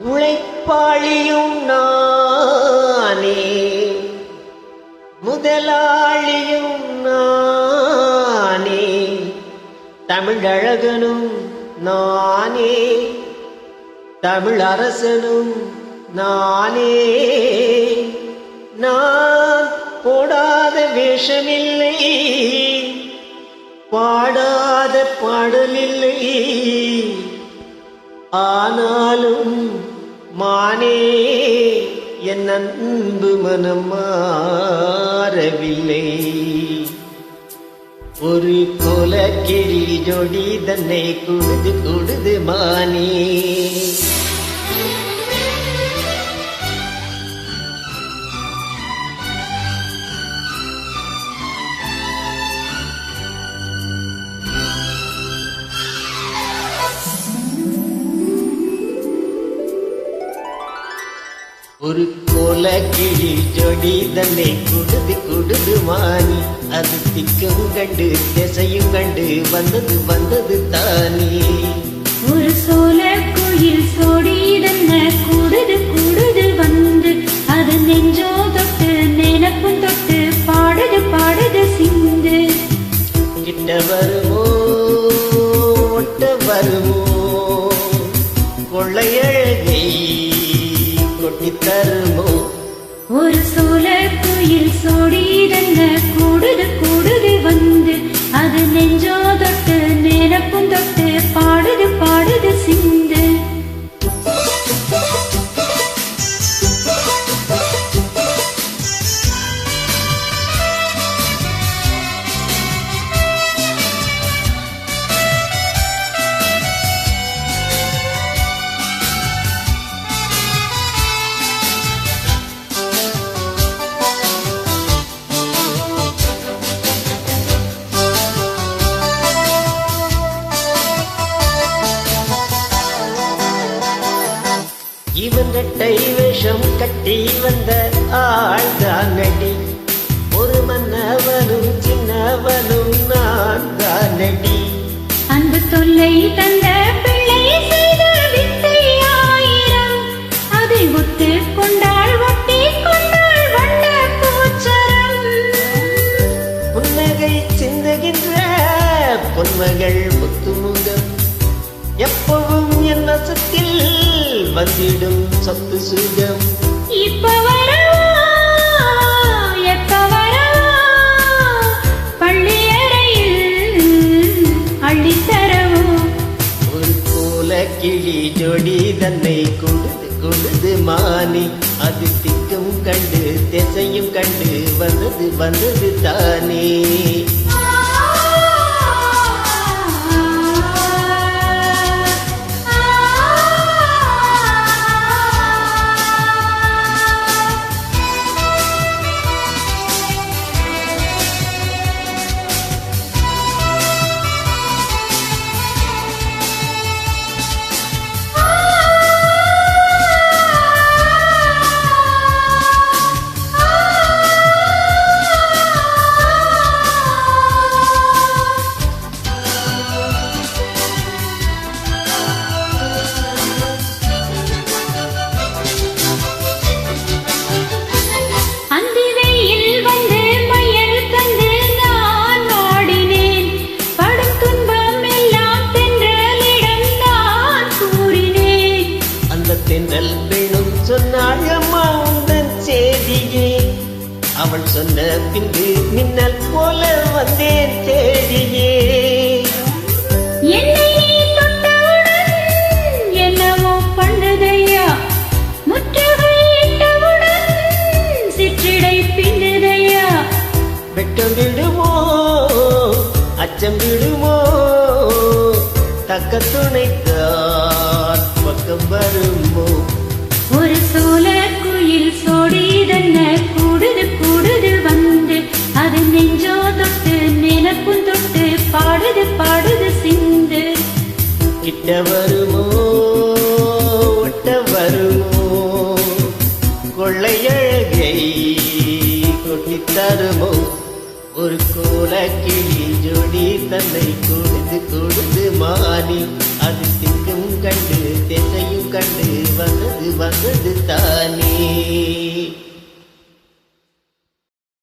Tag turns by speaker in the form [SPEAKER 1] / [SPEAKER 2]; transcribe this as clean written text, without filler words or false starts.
[SPEAKER 1] உழைப்பாளியும் நானே, முதலாளியும் நானே, தமிழழகனும் நானே, தமிழரசனும் நானே. நான் போடாத வேஷமில்லை, பாடாத பாடலில்லை, ஆனாலும் மானே என் அன்பு மனம் மாறவில்லை. ஒரு கோலக்கிளி ஜோடி தன்னை குடுது குடுது மானே. ஒரு கோலக்கிளி ஜோடி தன்னை குடுது குடுது மானி, அது திக்கும் கண்டு திசையும் கண்டு வந்தது வந்தது தானே.
[SPEAKER 2] ஒரு சோல கோயில் சோடி தன்னை குடுது குடுது வந்து, அது நெஞ்சோ தொட்டு நினைப்பும் தொட்டு பாடுது பாடுது சிந்து.
[SPEAKER 1] கிட்ட வருமோ ஒட்ட வருமோ கொள்ளையழகை கொட்டி தருமோ.
[SPEAKER 2] ஒரு சோல கோயில் சோடி தன்னை கூடுது கூடுது வந்து, அது நெஞ்சோ தொட்டு நினைப்பும் தொட்டு பாடுது பாடுது சிந்து.
[SPEAKER 1] இவன் ரெட்டை வேஷம் கட்டி வந்த ஆழ்தானடி, ஒரு மன்னவனும் சின்னவனும் நான் தானடி.
[SPEAKER 2] அந்த தொல்லை தந்த பிள்ளை செய்த வித்தை ஆயிரம், அதை ஒத்து கொண்டாள் ஒட்டி கொண்டாள் வண்ண பூச்சரம்.
[SPEAKER 1] புன்னகை சிந்துகின்ற பொன்மகள் முத்துமுகம், எப்பவும் என் வசத்தில் வந்திடும் சொத்து சுகம்.
[SPEAKER 2] இப்ப வரவா எப்ப வரவா பள்ளியறையில் அள்ளித்தரவோ.
[SPEAKER 1] ஒரு கோலக்கிளி ஜோடி தன்னை கொடுது கொடுது மானி, அது திக்கும் கண்டு திசையும் கண்டு வந்தது வந்தது தானே. தென்றல் பெண்ணும் சொன்னாள் அம்மா உந்தன் செய்தியே, அவள் சொன்ன பின்பு மின்னல் போல வந்தேன் தேடியே.
[SPEAKER 2] என்னை நீ தொட்டவுடன் என்னவோ பண்ணுதையா, முற்றுகை இட்டவுடன் சிற்றிடை பின்னுதையா.
[SPEAKER 1] வெட்கம் விடுமோ அச்சம் விடுமோ, தக்க துணைத்தான் பக்கம் வருமோ.
[SPEAKER 2] ஒரு சோல குயில் சோடி தன்னை கூடுது கூடுது வந்து, அது நெஞ்சோ தொட்டு நினைப்பும் தொட்டு பாடுது பாடுது சிந்து.
[SPEAKER 1] கிட்ட வருமோ ஒட்ட வருமோ கொள்ளையழகை கொட்டி தருமோ. ஒரு கோலக்கிளி ஜோடி தன்னை கொடுது கொடுது மானி, அது திக்கும் கண்டு திசையும் கண்டு வந்தது வந்தது தானே